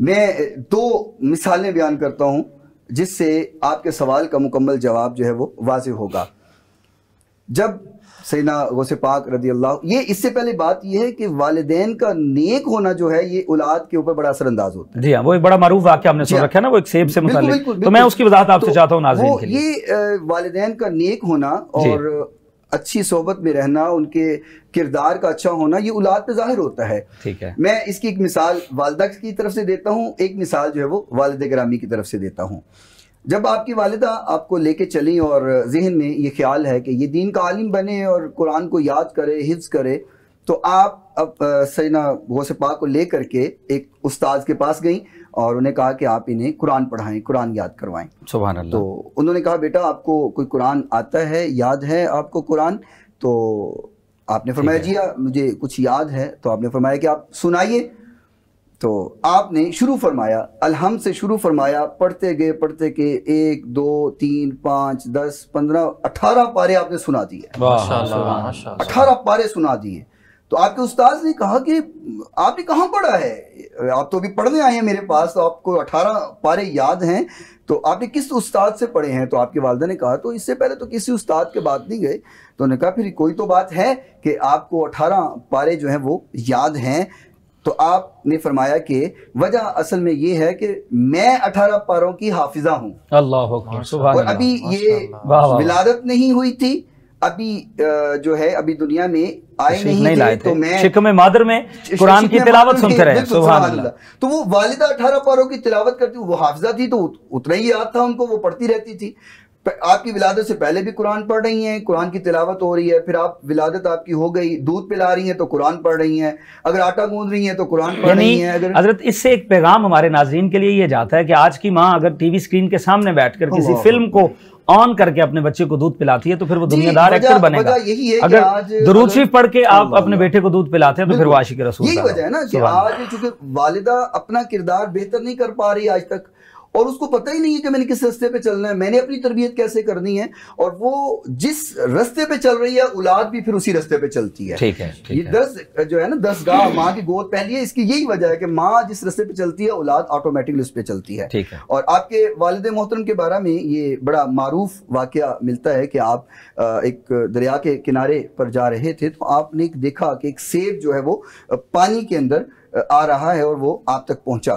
میں 2 مثالیں بیان کرتا ہوں جس سے آپ کے سوال کا مکمل جواب جو ہے وہ واضح ہوگا. جب سیدنا غوث پاک رضی اللہ، یہ اس سے پہلے بات یہ ہے کہ والدین کا نیک ہونا جو ہے یہ اولاد کے اوپر بڑا اثر انداز ہوتا ہے. جی ہاں، وہ ایک بڑا معروف واقعہ ہم نے سن رکھا ہے نا، وہ ایک سیب سے متعلق، تو میں اس کی وضاحت آپ سے چاہتا ہوں ناظرین کے لیے. یہ والدین کا نیک ہونا اور اچھی صحبت میں رہنا، ان کے کردار کا اچھا ہونا، یہ اولاد پہ ظاہر ہوتا ہے. ٹھیک ہے. میں اس کی ایک مثال والدہ کی طرف سے دیتا ہوں، ایک مثال جو ہے وہ والد گرامی کی طرف سے دیتا ہوں. جب آپ کی والدہ آپ کو لے کے چلیں اور ذہن میں یہ خیال ہے کہ یہ دین کا عالم بنے اور قرآن کو یاد کرے، حفظ کرے، تو آپ اب سیدنا غوث پاک کو لے کر کے ایک استاذ کے پاس گئیں اور انہیں کہا کہ آپ انہیں قرآن پڑھائیں، قرآن یاد کروائیں. سبحان اللہ. تو انہوں نے کہا بیٹا آپ کو کوئی قرآن آتا ہے، یاد ہے آپ کو قرآن؟ تو آپ نے فرمایا جی مجھے کچھ یاد ہے. تو آپ نے فرمایا کہ آپ سنائیے. تو آپ نے شروع فرمایا، الحمد سے شروع فرمایا، پڑھتے گئے 1 2 3 5 10 15 18 پارے آپ نے سنا دیے. 18 پارے سنا دیے. تو آپ کے استاذ نے کہا کہ آپ نے کہاں پڑھا ہے؟ آپ تو ابھی پڑھنے آئے ہیں میرے پاس، تو آپ کو 18 پارے یاد ہیں، تو آپ نے کس استاد سے پڑھے ہیں؟ تو آپ کی والدہ نے کہا تو اس سے پہلے تو کسی استاد کے بات نہیں گئے. تو انہوں نے کہا پھر کوئی تو بات ہے کہ آپ کو 18 پارے جو ہیں وہ یاد ہیں. تو آپ نے فرمایا کہ وجہ اصل میں یہ ہے کہ میں 18 پاروں کی حافظہ ہوں. اللہ اکبر، سبحان اللہ. اور ابھی یہ ولادت نہیں ہوئی تھی، ابھی جو ہے ابھی دنیا میں آئے نہیں تھے، تو میں شکم مادر میں قرآن کی تلاوت سنتے رہے. سبحان اللہ. تو وہ والدہ 18 پاروں کی تلاوت کرتی، وہ حافظہ تھی تو اتنا ہی یاد تھا ان کو، وہ پڑھتی رہتی تھی. آپ کی ولادت سے پہلے بھی قرآن پڑھ رہی ہیں، قرآن کی تلاوت ہو رہی ہے، پھر آپ ولادت آپ کی ہو گئی، دودھ پلا رہی ہیں تو قرآن پڑھ رہی ہیں، اگر آٹا گوندھ رہی ہیں تو قرآن پڑھ رہی ہیں. حضرت اس سے ایک پیغام ہمارے ناظرین کے لیے یہ جاتا ہے کہ آج کی ماں اگر ٹی وی اسکرین کے سامنے بیٹھ کر کسی فلم کو آن کر کے اپنے بچے کو دودھ پلاتی ہے تو پھر وہ دنیا دار ایکٹر بنے گا. اگر درود شریف پڑھ کے آپ اپنے بیٹے کو دودھ پلاتے ہیں تو پھر وہ عاشق رسول. یہی وجہ ہے نا کہ آج چونکہ والدہ اپنا کردار بہتر نہیں کر پا رہی آج تک، اور اس کو پتہ ہی نہیں ہے کہ میں نے کس رستے پہ چلنا ہے، میں نے اپنی تربیت کیسے کرنی ہے، اور وہ جس رستے پہ چل رہی ہے اولاد بھی پھر اسی رستے پہ چلتی ہے. ٹھیک ہے. یہ جو ہے نا 10 گاہ ماں کی گود پہلی ہے، اس کی یہی وجہ ہے کہ ماں جس رستے پہ چلتی ہے اولاد آٹومیٹکلی اس پہ چلتی ہے. اور آپ کے والد محترم کے بارے میں یہ بڑا معروف واقعہ ملتا ہے کہ آپ ایک دریا کے کنارے پر جا رہے تھے تو آپ نے دیکھا کہ ایک سیب جو ہے وہ پانی کے اندر آ رہا ہے اور وہ آپ تک پہنچا.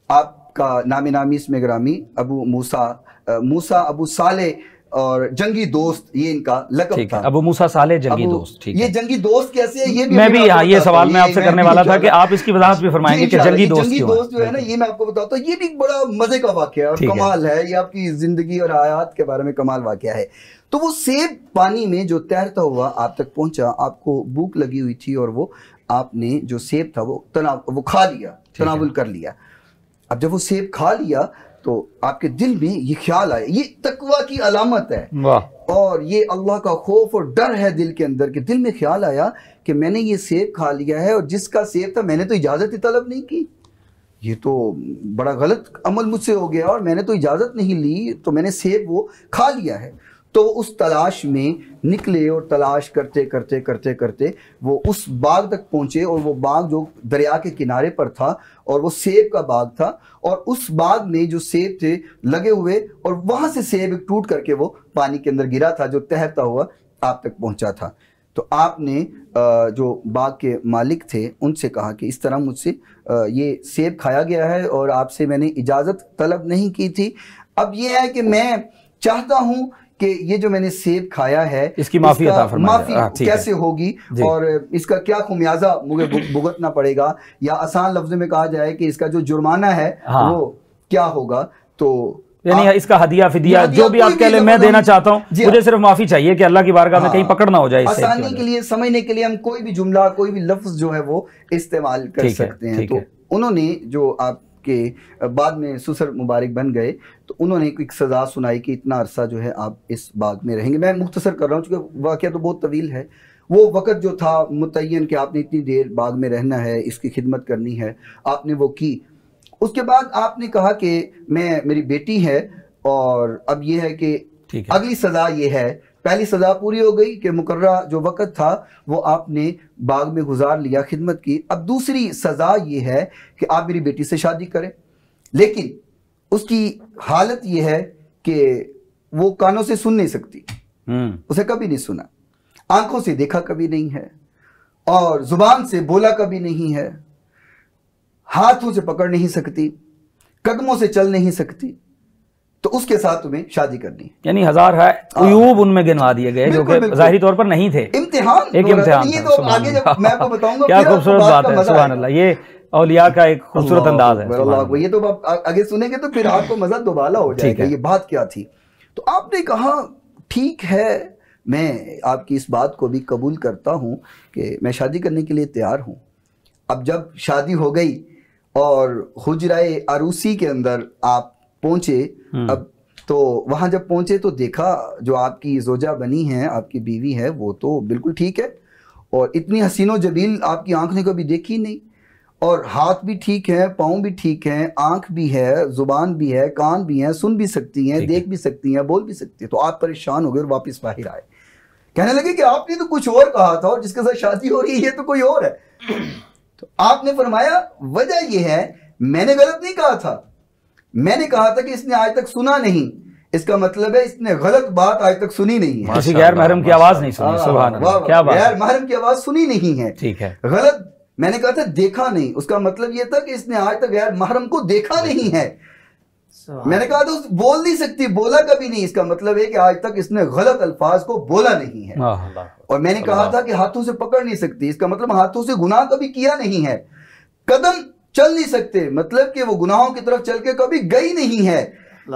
آپ کا نام نامی اس میں گرامی ابو موسیٰ ابو صالح اور جنگی دوست، یہ ان کا لقب تھا. ابو موسیٰ صالح جنگی دوست. یہ جنگی دوست کیسے ہے؟ یہ بھی میں بھی یہ سوال میں آپ سے کرنے والا تھا کہ آپ اس کی وضاحت بھی فرمائیں گے کہ جنگی دوست جو ہے نا، یہ میں آپ کو بتاتا ہوں، یہ بھی بڑا مزے کا واقعہ ہے اور کمال ہے، یہ آپ کی زندگی اور حیات کے بارے میں کمال واقعہ ہے. تو وہ سیب پانی میں جو تیرتا ہوا آپ تک پہنچا، آپ کو بھوک لگی ہوئی تھی اور وہ آپ نے جو سیب تھا وہ کھا لیا، تناول کر لیا. اب جب وہ سیب کھا لیا تو آپ کے دل میں یہ خیال آیا، یہ تقویٰ کی علامت ہے اور یہ اللہ کا خوف اور ڈر ہے دل کے اندر، کہ دل میں خیال آیا کہ میں نے یہ سیب کھا لیا ہے اور جس کا سیب تھا میں نے تو اجازت ہی طلب نہیں کی، یہ تو بڑا غلط عمل مجھ سے ہو گیا اور میں نے تو اجازت نہیں لی، تو میں نے سیب وہ کھا لیا ہے. تو اس تلاش میں نکلے اور تلاش کرتے کرتے کرتے کرتے وہ اس باغ تک پہنچے، اور وہ باغ جو دریا کے کنارے پر تھا اور وہ سیب کا باغ تھا، اور اس باغ میں جو سیب تھے لگے ہوئے، اور وہاں سے سیب ٹوٹ کر کے وہ پانی کے اندر گرا تھا جو تہتا ہوا آپ تک پہنچا تھا. تو آپ نے جو باغ کے مالک تھے ان سے کہا کہ اس طرح مجھ سے یہ سیب کھایا گیا ہے اور آپ سے میں نے اجازت طلب نہیں کی تھی، اب یہ ہے کہ میں چاہتا ہوں کہ یہ جو میں نے سیب کھایا ہے اس کی معافی عطا فرمائے، معافی کیسے ہوگی اور اس کا کیا خمیازہ مجھے بھگتنا پڑے گا، یا آسان لفظوں میں کہا جائے کہ اس کا جو جرمانہ ہے وہ کیا ہوگا. تو یعنی اس کا ہدیہ فدیہ جو بھی آپ کہہ لیں میں دینا چاہتا ہوں، مجھے صرف معافی چاہیے کہ اللہ کی بارگاہ میں کہیں پکڑ نہ ہو جائے. آسانی کے لیے، سمجھنے کے لیے ہم کوئی بھی جملہ، کوئی بھی لفظ جو ہے وہ استعمال کر سکتے ہیں. تو انہوں نے جو آپ کے بعد میں سسر مبارک بن گئے تو انہوں نے ایک سزا سنائی کہ اتنا عرصہ جو ہے آپ اس باغ میں رہیں گے. میں مختصر کر رہا ہوں چونکہ واقعہ تو بہت طویل ہے. وہ وقت جو تھا متعین کہ آپ نے اتنی دیر باغ میں رہنا ہے، اس کی خدمت کرنی ہے، آپ نے وہ کی. اس کے بعد آپ نے کہا کہ میری بیٹی ہے اور اب یہ ہے کہ اگلی سزا یہ ہے پہلی سزا پوری ہو گئی کہ مقررہ جو وقت تھا وہ آپ نے باغ میں گزار لیا، خدمت کی. اب دوسری سزا یہ ہے کہ آپ میری بیٹی سے شادی کریں، لیکن اس کی حالت یہ ہے کہ وہ کانوں سے سن نہیں سکتی، اسے کبھی نہیں سنا، آنکھوں سے دیکھا کبھی نہیں ہے، اور زبان سے بولا کبھی نہیں ہے، ہاتھوں سے پکڑ نہیں سکتی، قدموں سے چل نہیں سکتی، تو اس کے ساتھ تمہیں شادی کرنی ہے. یعنی ہزار ہے عیوب ان میں گنوا دیے گئے جو کہ ظاہری طور پر نہیں تھے. امتحان ایک امتحان یہ تھا. تو آگے جب میں آپ کو بتاؤں گا کیا پھر آپ کو خوبصورت بات بات کا ہے، مزہ سبحان آئے گا. اللہ. یہ اولیاء کا ایک خوبصورت انداز ہے. یہ تو آپ آگے سنیں گے تو پھر آپ کو مزہ دوبالا ہو جائے گا یہ بات کیا تھی. تو آپ نے کہا ٹھیک ہے، میں آپ کی اس بات کو بھی قبول کرتا ہوں کہ میں شادی کرنے کے لیے تیار ہوں. اب جب شادی ہو گئی اور حجرہ عروسی کے اندر آپ پہنچے، اب تو وہاں جب پہنچے تو دیکھا جو آپ کی زوجہ بنی ہے، آپ کی بیوی ہے، وہ تو بالکل ٹھیک ہے، اور اتنی حسین و جمیل آپ کی آنکھ نے کبھی دیکھی نہیں، اور ہاتھ بھی ٹھیک ہے، پاؤں بھی ٹھیک ہیں، آنکھ بھی ہے، زبان بھی ہے، کان بھی ہیں، سن بھی سکتی ہیں، دیکھ بھی سکتی ہیں، بول بھی سکتی ہیں. تو آپ پریشان ہو گئے اور واپس باہر آئے، کہنے لگے کہ آپ نے تو کچھ اور کہا تھا اور جس کے ساتھ شادی ہو رہی ہے یہ تو کوئی اور ہے. تو آپ نے فرمایا وجہ یہ ہے میں نے غلط نہیں کہا تھا، میں نے کہا تھا کہ اس نے آج تک سنا نہیں، اس کا مطلب ہے اس نے غلط بات آج تک سنی نہیں ہے، کسی غیر محرم کی آواز نہیں سنی. سبحان اللہ، کیا بات ہے. غیر محرم کی آواز سنی نہیں ہے، ٹھیک ہے. غلط میں نے کہا تھا دیکھا نہیں، اس کا مطلب یہ تھا کہ اس نے آج تک غیر محرم کو دیکھا نہیں ہے. میں نے کہا تھا بول نہیں سکتی، بولا کبھی نہیں، اس کا مطلب ہے کہ آج تک اس نے غلط الفاظ کو بولا نہیں ہے. اور میں نے کہا تھا کہ ہاتھوں سے پکڑ نہیں سکتی، اس کا مطلب ہاتھوں سے گناہ کبھی کیا نہیں ہے. قدم چل نہیں سکتے، مطلب کہ وہ گناہوں کی طرف چل کے کبھی گئی نہیں ہے.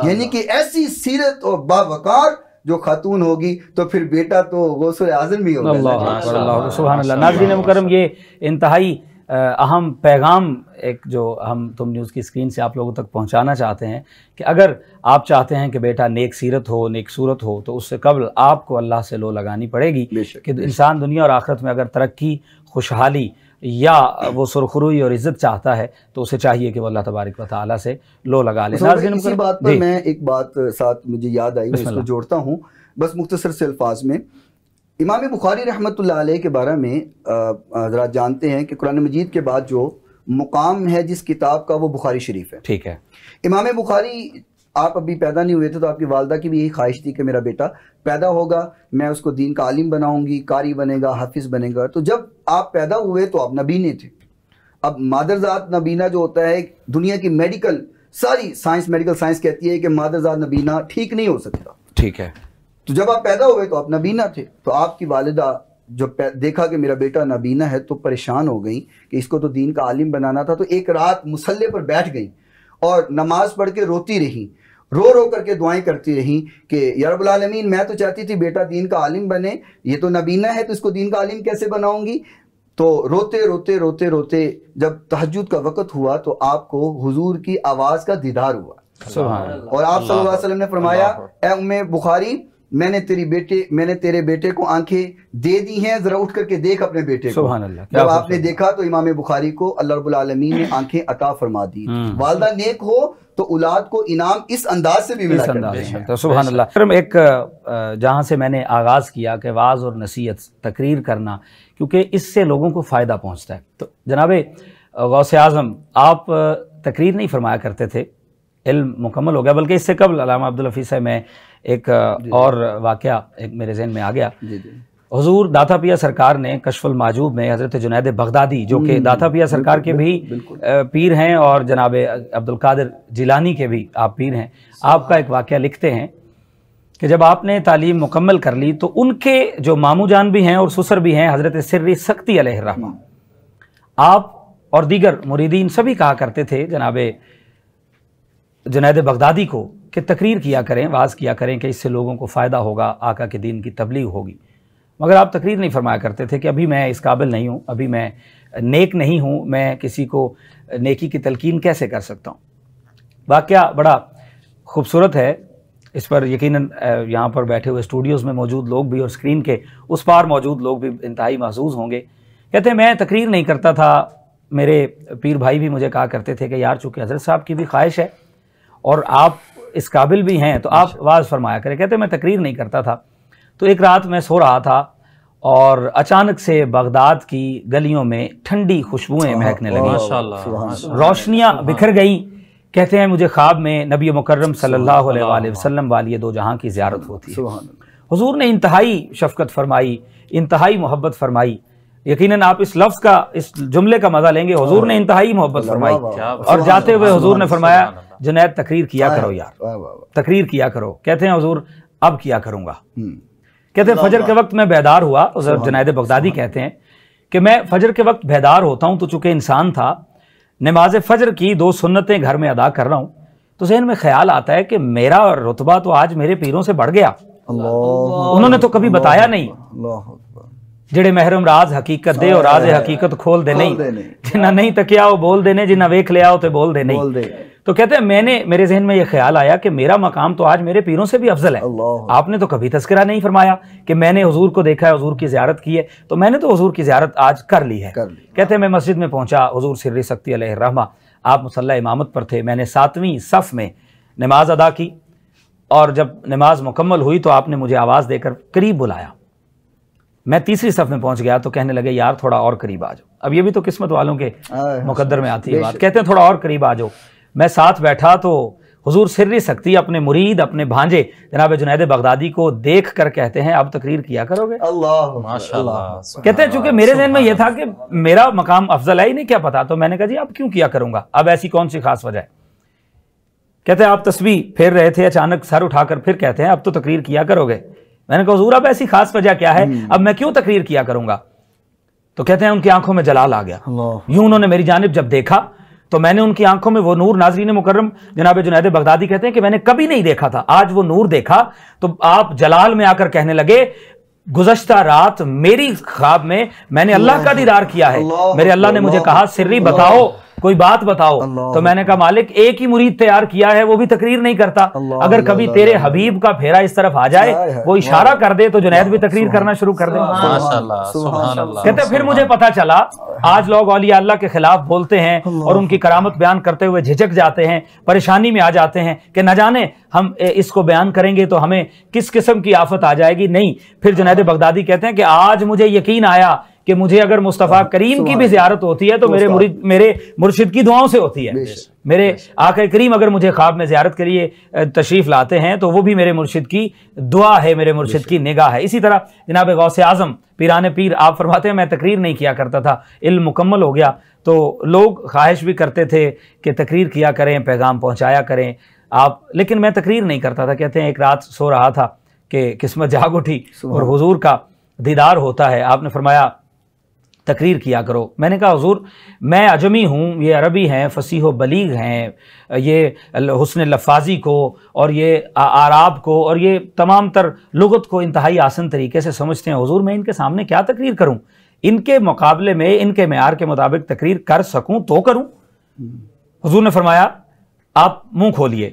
یعنی کہ ایسی سیرت اور باوقار جو خاتون ہوگی تو پھر بیٹا تو غوث اعظم بھی ہوگا. اللہ سبحان اللہ. ناظرین مکرم، یہ انتہائی اہم پیغام ایک جو ہم تم نیوز کی اسکرین سے آپ لوگوں تک پہنچانا چاہتے ہیں کہ اگر آپ چاہتے ہیں کہ بیٹا نیک سیرت ہو، نیک صورت ہو، تو اس سے قبل آپ کو اللہ سے لو لگانی پڑے گی کہ انسان دنیا اور آخرت میں اگر ترقی، خوشحالی یا وہ سرخروئی اور عزت چاہتا ہے تو اسے چاہیے کہ وہ اللہ تبارک و تعالیٰ سے لو لگا لے. اسی بات پر میں ایک بات ساتھ مجھے یاد آئی، میں اس کو جوڑتا ہوں بس مختصر سے الفاظ میں. امام بخاری رحمۃ اللہ علیہ کے بارے میں حضرات جانتے ہیں کہ قرآن مجید کے بعد جو مقام ہے جس کتاب کا وہ بخاری شریف ہے. ٹھیک ہے. امام بخاری آپ ابھی پیدا نہیں ہوئے تھے تو آپ کی والدہ کی بھی یہی خواہش تھی کہ میرا بیٹا پیدا ہوگا، میں اس کو دین کا عالم بناؤں گی، قاری بنے گا، حافظ بنے گا. تو جب آپ پیدا ہوئے تو آپ نبینے تھے. اب مادرزاد نبینا جو ہوتا ہے، دنیا کی میڈیکل ساری سائنس، میڈیکل سائنس کہتی ہے کہ مادرزاد نبینا ٹھیک نہیں ہو سکتا. ٹھیک ہے. تو جب آپ پیدا ہوئے تو آپ نبینا تھے. تو آپ کی والدہ جب دیکھا کہ میرا بیٹا نبینا ہے تو پریشان ہو گئی کہ اس کو تو دین کا عالم بنانا تھا. تو ایک رات مصلے پر بیٹھ گئی اور نماز پڑھ کے روتی رہی، رو رو کر کے دعائیں کرتی رہیں کہ یا رب العالمین میں تو چاہتی تھی بیٹا دین کا عالم بنے، یہ تو نبینا ہے تو اس کو دین کا عالم کیسے بناؤں گی. تو روتے روتے روتے روتے جب تہجد کا وقت ہوا تو آپ کو حضور کی آواز کا دیدار ہوا. اور آپ صلی اللہ علیہ وسلم نے فرمایا اے ام بخاری میں نے تیرے بیٹے کو آنکھیں دے دی ہیں، ذرا اٹھ کر کے دیکھ اپنے بیٹے کو. سبحان اللہ. جب آپ نے دیکھا تو امام بخاری کو اللہ رب العالمین نے آنکھیں عطا فرما دی. والدہ نیک ہو تو اولاد کو انعام اس انداز سے بھی ملا کرتا ہے. سبحان اللہ. ایک جہاں سے میں نے آغاز کیا کہ وعظ اور نصیحت، تقریر کرنا، کیونکہ اس سے لوگوں کو فائدہ پہنچتا ہے. تو جناب غوث اعظم آپ تقریر نہیں فرمایا کرتے تھے، علم مکمل ہو گیا، بلکہ اس سے قبل علامہ عبدالحفیظ صاحب میں ایک اور واقعہ ایک میرے ذہن میں آ گیا. حضور داتا پیا سرکار نے کشف المعجوب میں حضرت جنید بغدادی جو کہ داتا پیا سرکار کے بھی پیر ہیں اور جناب عبدالقادر جیلانی کے بھی آپ پیر ہیں، آپ کا ایک واقعہ لکھتے ہیں کہ جب آپ نے تعلیم مکمل کر لی تو ان کے جو ماموں جان بھی ہیں اور سسر بھی ہیں حضرت سری سختی علیہ الرحمہ، آپ اور دیگر مریدین سبھی کہا کرتے تھے جناب جنید بغدادی کو کہ تقریر کیا کریں، واعظ کیا کریں کہ اس سے لوگوں کو فائدہ ہوگا، آقا کے دین کی تبلیغ ہوگی. مگر آپ تقریر نہیں فرمایا کرتے تھے کہ ابھی میں اس قابل نہیں ہوں، ابھی میں نیک نہیں ہوں، میں کسی کو نیکی کی تلقین کیسے کر سکتا ہوں. واقعہ بڑا خوبصورت ہے، اس پر یقیناً یہاں پر بیٹھے ہوئے اسٹوڈیوز میں موجود لوگ بھی اور اسکرین کے اس پار موجود لوگ بھی انتہائی محظوظ ہوں گے. کہتے ہیں میں تقریر نہیں کرتا تھا، میرے پیر بھائی بھی مجھے کہا کرتے تھے کہ یار چونکہ حضرت صاحب کی بھی خواہش ہے اور آپ اس قابل بھی ہیں تو آپ واعظ فرمایا کریں. کہتے ہیں میں تقریر نہیں کرتا تھا. تو ایک رات میں سو رہا تھا اور اچانک سے بغداد کی گلیوں میں ٹھنڈی خوشبوئیں مہکنے لگیں، ماشاءاللہ روشنیاں بکھر گئیں۔ کہتے ہیں مجھے خواب میں نبی مکرم صلی اللہ علیہ وآلہ وسلم والی دو جہاں کی زیارت ہوتی ہے۔ حضور نے انتہائی شفقت فرمائی، انتہائی محبت فرمائی۔ یقیناً آپ اس لفظ کا، اس جملے کا مزہ لیں گے، حضور نے انتہائی محبت فرمائی، اور جاتے ہوئے حضور نے فرمایا جنید تقریر کیا کرو یار، تقریر کیا کرو۔ کہتے ہیں حضور اب کیا کروں گا۔ کہتے ہیں فجر کے وقت میں بیدار ہوا، جنید بغدادی کہتے ہیں کہ میں فجر کے وقت بیدار ہوتا ہوں تو چونکہ انسان تھا، نماز فجر کی 2 سنتیں گھر میں ادا کر رہا ہوں، تو ذہن میں خیال آتا ہے کہ میرا رتبہ تو آج میرے پیروں سے بڑھ گیا۔ انہوں نے تو کبھی بتایا نہیں، جڑے محرم راز حقیقت دے اور راز حقیقت کھول دے نہیں، جنہ نہیں تکیا وہ بول دینے، جنہ ویکھ لیا تے بول دے نہیں۔ تو کہتے ہیں میرے ذہن میں یہ خیال آیا کہ میرا مقام تو آج میرے پیروں سے بھی افضل ہے۔ آپ نے تو کبھی تذکرہ نہیں فرمایا کہ میں نے حضور کو دیکھا ہے، حضور کی زیارت کی ہے، تو میں نے تو حضور کی زیارت آج کر لی ہے۔ کہتے ہیں میں مسجد میں پہنچا، حضور سر سکتی علیہ الرحمہ آپ مصلی امامت پر تھے، میں نے 7ویں صف میں نماز ادا کی، اور جب نماز مکمل ہوئی تو آپ نے مجھے آواز دے کر قریب بلایا۔ میں 3ری صف میں پہنچ گیا تو کہنے لگے یار تھوڑا اور قریب آ جاؤ۔ اب یہ بھی تو قسمت والوں کے مقدر میں آتی ہے بات، کہتے ہیں تھوڑا اور قریب آ جاؤ۔ میں ساتھ بیٹھا تو حضور سر سکتی اپنے مرید، اپنے بھانجے جناب جنید بغدادی کو دیکھ کر کہتے ہیں اب تقریر کیا کرو گے؟ ماشاءاللہ۔ کہتے ہیں چونکہ میرے ذہن میں یہ تھا کہ میرا مقام افضل ہے، انہیں کیا پتا، تو میں نے کہا جی اب کیوں کیا کروں گا، اب ایسی کون سی خاص وجہ ہے؟ کہتے ہیں آپ تسبیح پھیر رہے تھے، اچانک سر اٹھا کر پھر کہتے ہیں اب تو تقریر کیا کرو گے۔ میں نے کہا حضور اب ایسی خاص وجہ کیا ہے، اب میں کیوں تقریر کیا کروں گا؟ تو کہتے ہیں ان کی آنکھوں میں جلال آ گیا، یوں انہوں نے میری جانب جب دیکھا تو میں نے ان کی آنکھوں میں وہ نور، ناظرین مکرم جناب جنید بغدادی کہتے ہیں کہ میں نے کبھی نہیں دیکھا تھا، آج وہ نور دیکھا تو آپ جلال میں آ کر کہنے لگے گزشتہ رات میری خواب میں نے اللہ کا دیدار کیا ہے، میرے اللہ نے مجھے کہا سری بتاؤ، کوئی بات بتاؤ، تو میں نے کہا مالک ایک ہی مرید تیار کیا ہے، وہ بھی تقریر نہیں کرتا، اگر کبھی تیرے حبیب کا پھیرا اس طرف آ جائے، وہ اشارہ کر دے تو جنید بھی تقریر کرنا شروع کر دے۔ کہتے پھر مجھے پتا چلا آج لوگ اولیاء اللہ کے خلاف بولتے ہیں اور ان کی کرامت بیان کرتے ہوئے جھجک جاتے ہیں، پریشانی میں آ جاتے ہیں کہ نہ جانے ہم اس کو بیان کریں گے تو ہمیں کس قسم کی آفت آ جائے گی۔ نہیں، پھر جنید بغدادی کہتے ہیں کہ آج مجھے یقین آیا کہ مجھے اگر مصطفیٰ کریم کی بھی زیارت ہوتی ہے تو میرے مرشد کی دعاؤں سے ہوتی ہے، میرے آقا کریم اگر مجھے خواب میں زیارت کے لیے تشریف لاتے ہیں تو وہ بھی میرے مرشد کی دعا ہے، میرے مرشد کی نگاہ ہے۔ اسی طرح جناب غوث اعظم پیران پیر آپ فرماتے ہیں میں تقریر نہیں کیا کرتا تھا، علم مکمل ہو گیا تو لوگ خواہش بھی کرتے تھے کہ تقریر کیا کریں، پیغام پہنچایا کریں آپ، لیکن میں تقریر نہیں کرتا تھا۔ کہتے ہیں ایک رات سو رہا تھا کہ قسمت جاگ اٹھی اور حضور کا دیدار ہوتا ہے، آپ نے فرمایا تقریر کیا کرو۔ میں نے کہا حضور میں عجمی ہوں، یہ عربی ہیں، فصیح و بلیغ ہیں، یہ حسن لفاظی کو اور یہ آراب کو اور یہ تمام تر لغت کو انتہائی آسان طریقے سے سمجھتے ہیں، حضور میں ان کے سامنے کیا تقریر کروں، ان کے مقابلے میں ان کے معیار کے مطابق تقریر کر سکوں تو کروں۔ حضور نے فرمایا آپ منہ کھولیے۔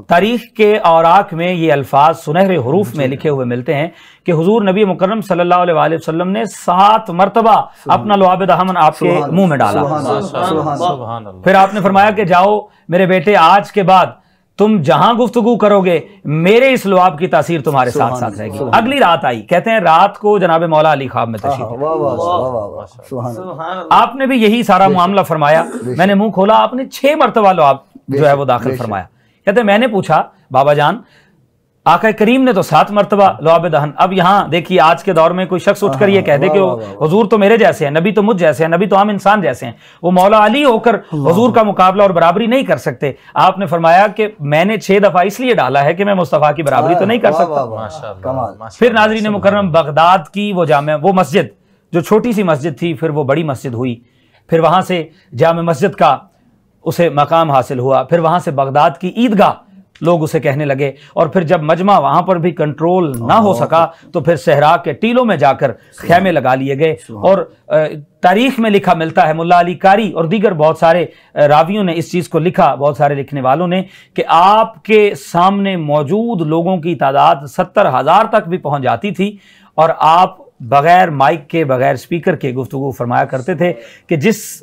تاریخ کے اوراق میں یہ الفاظ سنہرے حروف میں لکھے ہوئے ملتے ہیں کہ حضور نبی مکرم صلی اللہ علیہ وآلہ وسلم نے 7 مرتبہ اپنا لعاب دہن آپ کے منہ میں ڈالا۔ پھر آپ نے فرمایا کہ جاؤ میرے بیٹے آج کے بعد تم جہاں گفتگو کرو گے میرے اس لعاب کی تاثیر تمہارے ساتھ ساتھ رہے گی۔ اگلی رات آئی، کہتے ہیں رات کو جناب مولا علی خواب میں تشریف، آپ نے بھی یہی سارا معاملہ فرمایا، میں نے منہ کھولا، آپ نے 6 مرتبہ لعاب جو ہے وہ داخل فرمایا۔ کہتے ہیں میں نے پوچھا بابا جان آقا کریم نے تو 7 مرتبہ لعاب دہن، اب یہاں دیکھیے آج کے دور میں کوئی شخص اٹھ کر یہ کہہ دے کہ حضور تو میرے جیسے ہیں، نبی تو مجھ جیسے ہیں، نبی تو عام انسان جیسے ہیں، وہ مولا علی ہو کر حضور کا مقابلہ اور برابری نہیں کر سکتے۔ آپ نے فرمایا کہ میں نے 6 دفعہ اس لیے ڈالا ہے کہ میں مصطفیٰ کی برابری تو نہیں کر سکتا۔ پھر ناظرین مکرم بغداد کی وہ جامع، وہ مسجد جو چھوٹی سی مسجد تھی پھر وہ بڑی مسجد ہوئی، پھر وہاں سے جامع مسجد کا اسے مقام حاصل ہوا، پھر وہاں سے بغداد کی عیدگاہ لوگ اسے کہنے لگے، اور پھر جب مجمع وہاں پر بھی کنٹرول نہ ہو سکا تو پھر صحرا کے ٹیلوں میں جا کر خیمے لگا لیے گئے۔ اور تاریخ میں لکھا ملتا ہے، ملا علی قاری اور دیگر بہت سارے راویوں نے اس چیز کو لکھا، بہت سارے لکھنے والوں نے، کہ آپ کے سامنے موجود لوگوں کی تعداد 70,000 تک بھی پہنچ جاتی تھی، اور آپ بغیر مائک کے، بغیر سپیکر کے گفتگو فرمایا کرتے تھے کہ جس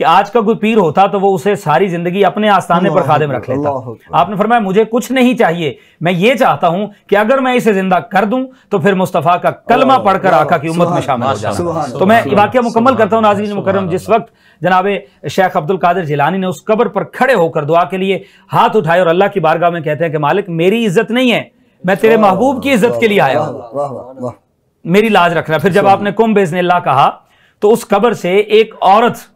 کہ آج کا کوئی پیر ہوتا تو وہ اسے ساری زندگی اپنے آستانے پر خادم رکھ لیتا. آپ نے فرمایا مجھے کچھ نہیں چاہیے, میں یہ چاہتا ہوں کہ اگر میں اسے زندہ کر دوں تو پھر مصطفیٰ کا کلمہ پڑھ کر آقا کی امت میں شامل ہو جانا. تو میں واقعہ مکمل کرتا ہوں ناظرین مکرم. جس وقت جناب شیخ عبد القادر جیلانی نے اس قبر پر کھڑے ہو کر دعا کے لیے ہاتھ اٹھائے اور اللہ کی بارگاہ میں کہتے ہیں کہ مالک میری عزت نہیں ہے, میں تیرے محبوب کی عزت کے لیے آیا ہوں, میری لاج رکھنا. پھر جب آپ نے کم باذن اللہ کہا تو اس قبر سے ایک عورت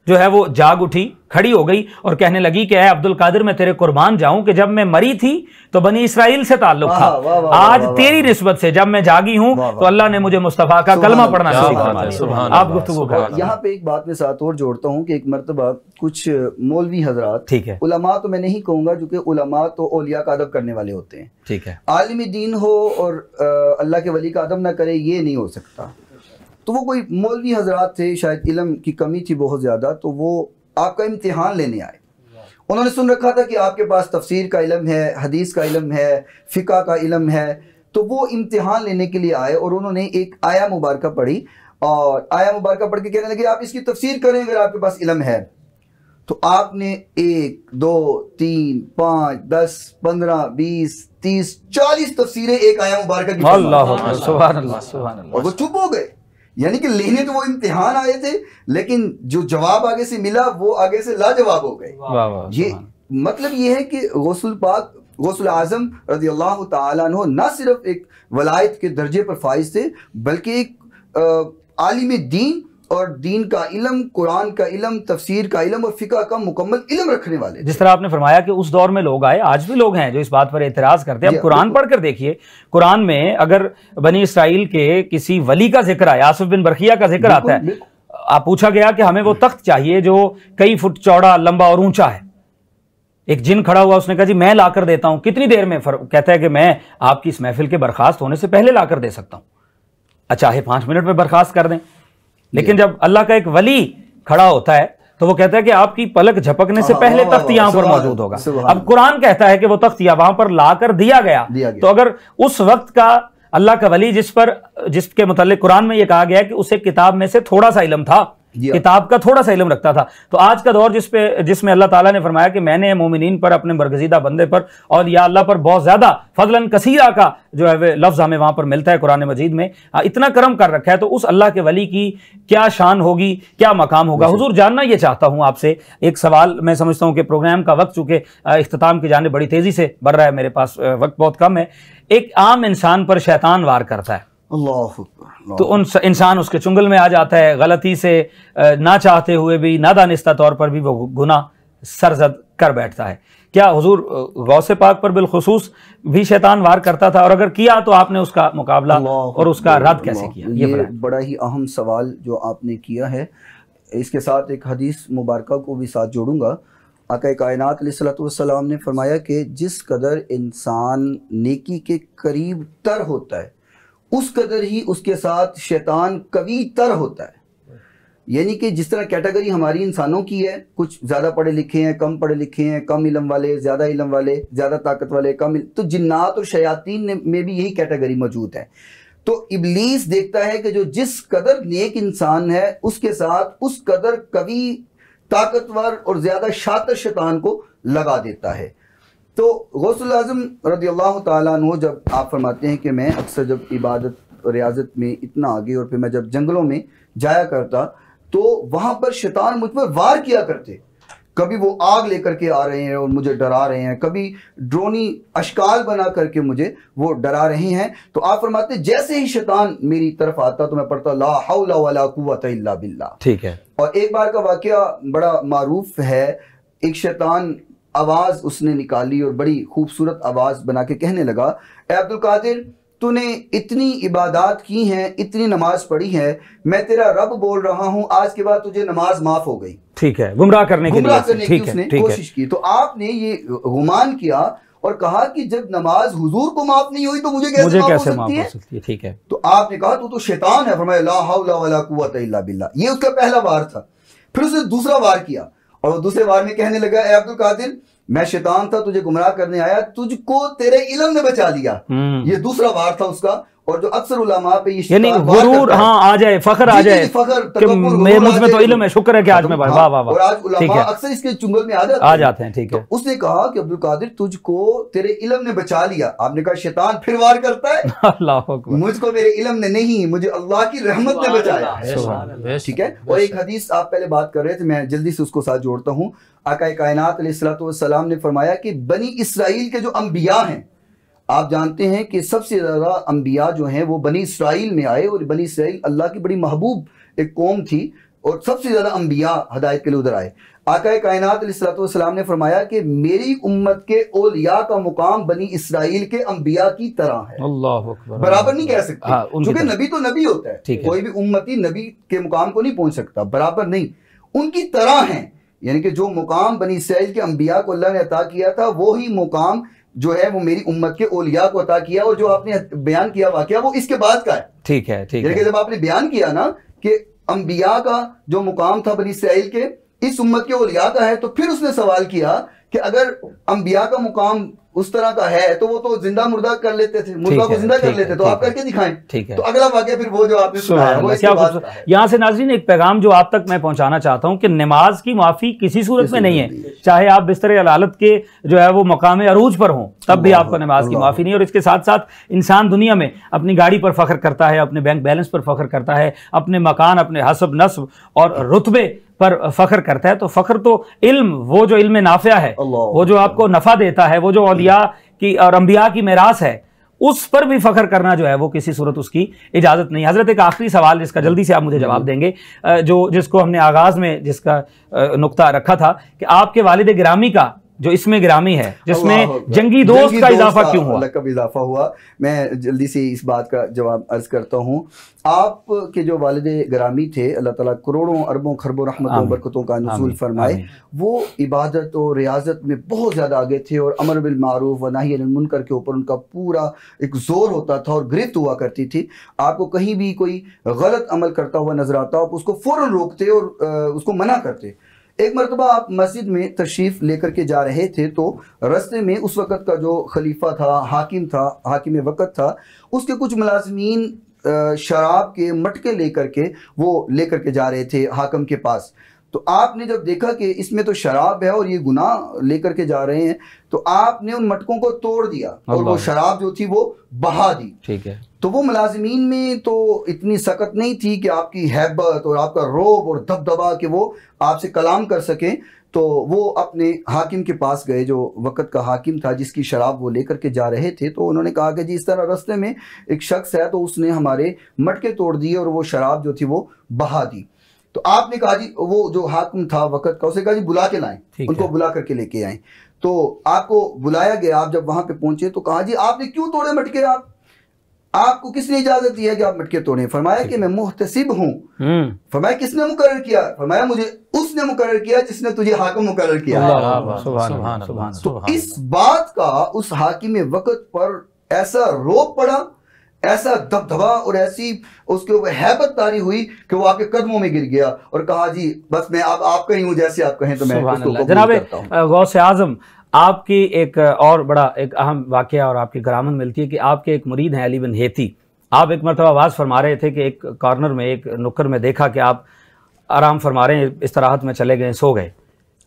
جو ہے وہ جاگ اٹھی, کھڑی ہو گئی اور کہنے لگی کہ اے عبد القادر میں تیرے قربان جاؤں کہ جب میں مری تھی تو بنی اسرائیل سے تعلق تھا, آج تیری نسبت سے جب میں جاگی ہوں تو اللہ نے مجھے مصطفیٰ کا کلمہ پڑھنا سکھایا. آپ گفتگو کریں. یہاں پہ ایک بات میں ساتھ اور جوڑتا ہوں کہ ایک مرتبہ کچھ مولوی حضرات, ٹھیک ہے, علماء تو میں نہیں کہوں گا کیونکہ علماء تو اولیاء کا ادب کرنے والے ہوتے ہیں, ٹھیک ہے, عالم دین ہو اور اللہ کے ولی کا ادب نہ کرے یہ نہیں ہو سکتا. تو وہ کوئی مولوی حضرات تھے, شاید علم کی کمی تھی بہت زیادہ, تو وہ آپ کا امتحان لینے آئے. انہوں نے سن رکھا تھا کہ آپ کے پاس تفسیر کا علم ہے, حدیث کا علم ہے, فقہ کا علم ہے, تو وہ امتحان لینے کے لیے آئے اور انہوں نے ایک آیا مبارکہ پڑھی اور آیا مبارکہ پڑھ کے کہنے لگے آپ اس کی تفسیر کریں اگر آپ کے پاس علم ہے. تو آپ نے 1 2 3 5 10 15 20 30 40 تفسیریں ایک آیا مبارکہ کی, اللہ سبحان اللہ سبحان اللہ, اور وہ چپ ہو گئے. یعنی کہ لینے تو وہ امتحان آئے تھے لیکن جو جواب آگے سے ملا وہ آگے سے لاجواب ہو گئے. یہ مطلب یہ ہے کہ غوث الپاک غوث اعظم رضی اللہ تعالیٰ عنہ نہ صرف ایک ولایت کے درجے پر فائز تھے بلکہ ایک عالم دین اور دین کا علم, قرآن کا علم, تفسیر کا علم اور فقہ کا مکمل علم رکھنے والے. جس طرح آپ نے فرمایا کہ اس دور میں لوگ آئے, آج بھی لوگ ہیں جو اس بات پر اعتراض کرتے ہیں. اب قرآن پڑھ کر دیکھیے, قرآن میں اگر بنی اسرائیل کے کسی ولی کا ذکر آیا, آصف بن برخیہ کا ذکر آتا ہے, آپ پوچھا گیا کہ ہمیں وہ تخت چاہیے جو کئی فٹ چوڑا, لمبا اور اونچا ہے. ایک جن کھڑا ہوا, اس نے کہا جی میں لا کر دیتا ہوں. کتنی دیر میں؟ کہتا ہے کہ میں آپ کی اس محفل کے برخاست ہونے سے پہلے لا کر دے سکتا ہوں. چاہے 5 منٹ میں برخاست کر دیں. لیکن جب اللہ کا ایک ولی کھڑا ہوتا ہے تو وہ کہتا ہے کہ آپ کی پلک جھپکنے سے پہلے تخت یہاں پر موجود ہوگا. اب قرآن کہتا ہے کہ وہ تخت وہاں پر لا کر دیا گیا. تو اگر اس وقت کا اللہ کا ولی جس کے متعلق قرآن میں یہ کہا گیا کہ اسے کتاب میں سے تھوڑا سا علم تھا, کتاب کا تھوڑا سا علم رکھتا تھا, تو آج کا دور جس میں اللہ تعالیٰ نے فرمایا کہ میں نے مومنین پر, اپنے برگزیدہ بندے پر اور یا اللہ پر بہت زیادہ فضلاً کثیرہ کا جو ہے لفظ ہمیں وہاں پر ملتا ہے قرآن مجید میں, اتنا کرم کر رکھا ہے, تو اس اللہ کے ولی کی کیا شان ہوگی, کیا مقام ہوگا. حضور جاننا یہ چاہتا ہوں آپ سے ایک سوال. میں سمجھتا ہوں کہ پروگرام کا وقت چونکہ اختتام کی جانب بڑی تیزی سے بڑھ رہا ہے, میرے پاس وقت بہت کم ہے. ایک عام انسان پر شیطان وار کرتا ہے, تو انسان اس کے چنگل میں آ جاتا ہے, غلطی سے نہ چاہتے ہوئے بھی, نادانستہ طور پر بھی وہ گناہ سرزد کر بیٹھتا ہے. کیا حضور غوث پاک پر بالخصوص بھی شیطان وار کرتا تھا, اور اگر کیا تو آپ نے اس کا مقابلہ اور اس کا رد کیسے کیا؟ یہ بڑا ہی اہم سوال جو آپ نے کیا ہے. اس کے ساتھ ایک حدیث مبارکہ کو بھی ساتھ جوڑوں گا. آقا کائنات علیہ الصلوۃ والسلام نے فرمایا کہ جس قدر انسان نیکی کے قریب تر ہوتا ہے اس قدر ہی اس کے ساتھ شیطان قوی تر ہوتا ہے. یعنی کہ جس طرح کیٹیگری ہماری انسانوں کی ہے, کچھ زیادہ پڑھے لکھے ہیں, کم پڑھے لکھے ہیں, کم علم والے, زیادہ علم والے, زیادہ طاقت والے, کم علم, تو جنات اور شیاطین میں بھی یہی کیٹیگری موجود ہے. تو ابلیس دیکھتا ہے کہ جو جس قدر نیک انسان ہے اس کے ساتھ اس قدر قوی, طاقتور اور زیادہ شاطر شیطان کو لگا دیتا ہے. تو غوث اعظم رضی اللہ تعالیٰ عنہ, جب آپ فرماتے ہیں کہ میں اکثر جب عبادت اور ریاضت میں اتنا آگے, اور پھر میں جب جنگلوں میں جایا کرتا تو وہاں پر شیطان مجھ پر وار کیا کرتے. کبھی وہ آگ لے کر کے آ رہے ہیں اور مجھے ڈرا رہے ہیں, کبھی ڈرونی اشکال بنا کر کے مجھے وہ ڈرا رہے ہیں. تو آپ فرماتے جیسے ہی شیطان میری طرف آتا تو میں پڑھتا لا حول ولا قوت الا باللہ. ٹھیک ہے. اور ایک بار کا واقعہ بڑا معروف ہے. ایک شیطان آواز اس نے نکالی اور بڑی خوبصورت آواز بنا کے کہنے لگا, اے عبد القادر تو نے اتنی عبادات کی ہیں, اتنی نماز پڑھی ہے, میں تیرا رب بول رہا ہوں, آج کے بعد تجھے نماز معاف ہو گئی. ٹھیک ہے, گمراہ کرنے کی اس نے کوشش کی. تو آپ نے یہ گمان کیا اور کہا کہ جب نماز حضور کو معاف نہیں ہوئی تو مجھے کیسے معاف ہو سکتی ہے. ٹھیک ہے. تو آپ نے کہا تو شیطان ہے. فرمایا لا حول ولا قوت الا باللہ. یہ اس کا پہلا وار تھا. پھر اس نے دوسرا وار کیا اور وہ دوسرے وار میں کہنے لگا, اے عبد القادر میں شیطان تھا, تجھے گمراہ کرنے آیا, تجھ کو تیرے علم نے بچا لیا. یہ دوسرا وار تھا اس کا. اور جو اکثر علماء پہ یہ یعنی غرور ہاں آ جائے، فخر آ جائے کہ مجھ میں تو علم ہے، شکر ہے کہ آج میں پڑھا، واہ واہ واہ، اور آج علماء اکثر اس کے چنگل میں آ جاتے ہیں. ٹھیک ہے. اس نے کہا کہ عبدالقادر تجھ کو تیرے علم نے بچا لیا. آپ نے کہا شیطان پھر وار کرتا ہے، اللہ اکبر، مجھ کو میرے علم نے نہیں، مجھے اللہ کی رحمت نے بچایا. ٹھیک ہے. اور ایک حدیث آپ پہلے بات کر رہے تھے، میں جلدی سے اس کو ساتھ جوڑتا ہوں. آقا کائنات علیہ الصلوۃ والسلام نے فرمایا کہ بنی اسرائیل کے جو انبیاء ہیں، آپ جانتے ہیں کہ سب سے زیادہ انبیاء جو ہیں وہ بنی اسرائیل میں آئے، اور بنی اسرائیل اللہ کی بڑی محبوب ایک قوم تھی، اور سب سے زیادہ انبیاء ہدایت کے لیے ادھر آئے. آقا کائنات علیہ الصلوۃ والسلام نے فرمایا کہ میری امت کے اولیاء کا مقام بنی اسرائیل کے انبیاء کی طرح ہے. اللہ اکبر، برابر نہیں کہہ سکتے، کیونکہ نبی تو نبی ہوتا ہے، ٹھیک ہے، کوئی بھی امتی نبی کے مقام کو نہیں پہنچ سکتا، برابر نہیں، ان کی طرح ہیں. یعنی کہ جو مقام بنی اسرائیل کے انبیاء کو اللہ نے عطا کیا تھا، وہی مقام جو ہے وہ میری امت کے اولیاء کو عطا کیا. اور جو آپ نے بیان کیا واقعہ وہ اس کے بعد کا ہے. ٹھیک ہے، ٹھیک ہے. یعنی کہ جب آپ نے بیان کیا نا کہ انبیاء کا جو مقام تھا بنی اسرائیل کے اس امت کے اولیاء کا ہے، تو پھر اس نے سوال کیا کہ اگر انبیاء کا مقام اس طرح کا ہے تو وہ تو زندہ مردہ کر لیتے تھے، مردہ کو زندہ کر لیتے، تو آپ کر کے دکھائیں. تو اگلا واقعہ پھر وہ جو آپ نے سنایا وہ اس کے بعد کا ہے. یہاں سے ناظرین ایک پیغام جو آپ تک میں پہنچانا چاہتا ہوں کہ نماز کی معافی کسی صورت میں نہیں ہے، چاہے آپ بستر علالت کے جو ہے وہ مقام عروج پر ہوں تب بھی آپ کو نماز کی معافی نہیں. اور اس کے ساتھ ساتھ انسان دنیا میں اپنی گاڑی پر فخر کرتا ہے، اپنے بینک بیلنس پر فخر کرتا ہے، اپنے مکان، اپنے حسب نسب اور رتبے پر فخر کرتا ہے. تو فخر تو علم، وہ جو علم نافع ہے، وہ جو آپ کو نفع دیتا ہے، وہ جو اولیاء کی اور انبیاء کی میراث ہے، اس پر بھی فخر کرنا جو ہے وہ کسی صورت اس کی اجازت نہیں. حضرت ایک آخری سوال جس کا جلدی سے آپ مجھے جواب دیں گے، جس کو ہم نے آغاز میں جس کا نقطہ رکھا تھا کہ آپ کے والد گرامی کا جو اس میں گرامی ہے، جس میں جنگی دوست کا اضافہ کیوں ہوا؟ لقب اضافہ ہوا. میں جلدی سے اس بات کا جواب عرض کرتا ہوں. آپ کے جو والد گرامی تھے، اللہ تعالیٰ کروڑوں اربوں خربوں رحمتوں برکتوں کا نزول فرمائے، وہ عبادت اور ریاضت میں بہت زیادہ آگے تھے، اور امر بالمعروف و نہی عن المنکر کے اوپر ان کا پورا ایک زور ہوتا تھا اور گرفت ہوا کرتی تھی. آپ کو کہیں بھی کوئی غلط عمل کرتا ہوا نظر آتا، آپ اس کو فوراً روکتے اور اس کو منع کرتے. ایک مرتبہ آپ مسجد میں تشریف لے کر کے جا رہے تھے، تو رستے میں اس وقت کا جو خلیفہ تھا، حاکم وقت تھا، اس کے کچھ ملازمین شراب کے مٹکے لے کر کے جا رہے تھے حاکم کے پاس. تو آپ نے جب دیکھا کہ اس میں تو شراب ہے اور یہ گناہ لے کر کے جا رہے ہیں، تو آپ نے ان مٹکوں کو توڑ دیا اور وہ شراب جو تھی وہ بہا دی. ٹھیک ہے. تو وہ ملازمین میں تو اتنی سخت نہیں تھی کہ آپ کی ہیبت اور آپ کا روب اور دبدبا کہ وہ آپ سے کلام کر سکیں. تو وہ اپنے حاکم کے پاس گئے، جو وقت کا حاکم تھا جس کی شراب وہ لے کر کے جا رہے تھے. تو انہوں نے کہا کہ جی اس طرح رستے میں ایک شخص ہے، تو اس نے ہمارے مٹکے توڑ دیے اور وہ شراب جو تھی وہ بہا دی. تو آپ نے کہا جی، وہ جو حاکم تھا وقت کا، اسے کہا جی بلا کے لائیں، ان کو بلا کر کے لے کے آئیں. تو آپ کو بلایا گیا. آپ جب وہاں پہ پہنچے تو کہا جی آپ نے کیوں توڑے مٹکے؟ آپ کو کس نے اجازت دی ہے کہ آپ مٹکے توڑیں؟ فرمایا کہ میں محتسب ہوں. فرمایا کس نے مقرر کیا؟ فرمایا مجھے اس نے مقرر کیا جس نے تجھے حاکم مقرر کیا. تو اس بات کا اس حاکم وقت پر ایسا روب پڑا، ایسا دبدبا اور ایسی اس کے اوپر ہیبت طاری ہوئی کہ وہ آپ کے قدموں میں گر گیا اور کہا جی بس میں آپ کہیں ہوں، جیسے آپ کہیں تو میں اس کو قبول کرتا ہوں. غوث اعظم، آپ کی ایک اور بڑا ایک اہم واقعہ اور آپ کی کرامت ملتی ہے کہ آپ کے ایک مرید ہیں علی بن ہیتی. آپ ایک مرتبہ آواز فرما رہے تھے کہ ایک کارنر میں، ایک نکر میں دیکھا کہ آپ آرام فرما رہے ہیں، استراحت میں چلے گئے، سو گئے.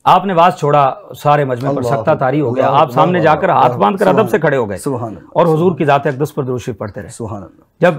آپ نے آواز چھوڑا، سارے مجمع پر سکتہ طاری ہو گیا. آپ سامنے جا کر ہاتھ باندھ کر ادب سے کھڑے ہو گئے اور حضور کی ذات اقدس پر درود شریف پڑھتے رہے. جب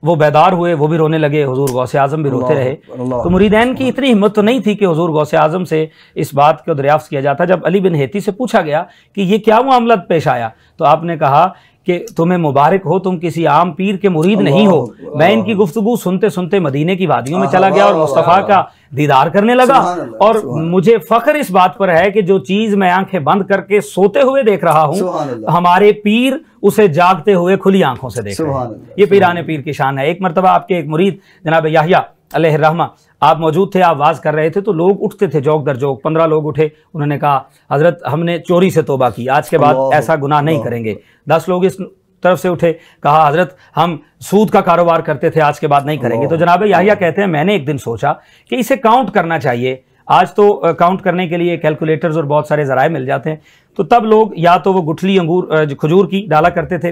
وہ بیدار ہوئے وہ بھی رونے لگے، حضور غوث اعظم بھی روتے رہے. تو مریدین کی اتنی ہمت تو نہیں تھی کہ حضور غوث اعظم سے اس بات کو دریافت کیا جاتا. جب علی بن ہیتی سے پوچھا گیا کہ یہ کیا معاملہ پیش آیا، تو آپ نے کہا کہ تمہیں مبارک ہو، تم کسی عام پیر کے مرید نہیں ہو. میں ان کی گفتگو سنتے سنتے مدینے کی وادیوں میں چلا گیا اور مصطفیٰ کا دیدار کرنے لگا، اور مجھے فخر اس بات پر ہے کہ جو چیز میں آنکھیں بند کر کے سوتے ہوئے دیکھ رہا ہوں، ہمارے پیر اسے جاگتے ہوئے کھلی آنکھوں سے دیکھ رہے ہیں. یہ پیران پیر کی شان ہے. ایک مرتبہ آپ کے ایک مرید جناب یحییٰ علیہ الرحمہ، آپ موجود تھے، آپ واز کر رہے تھے، تو لوگ اٹھتے تھے جوک در جوک. 15 لوگ اٹھے، انہوں نے کہا حضرت ہم نے چوری سے توبہ کی، آج کے بعد ایسا گناہ نہیں کریں گے. 10 لوگ اس طرف سے اٹھے، کہا حضرت ہم سود کا کاروبار کرتے تھے، آج کے بعد نہیں کریں گے. تو جناب یحییٰ کہتے ہیں میں نے ایک دن سوچا کہ اسے کاؤنٹ کرنا چاہیے. آج تو کاؤنٹ کرنے کے لیے کیلکولیٹرز اور بہت سارے ذرائع مل جاتے ہیں. تو تب لوگ یا تو وہ گٹھلی انگور کھجور کی ڈالا کرتے تھے،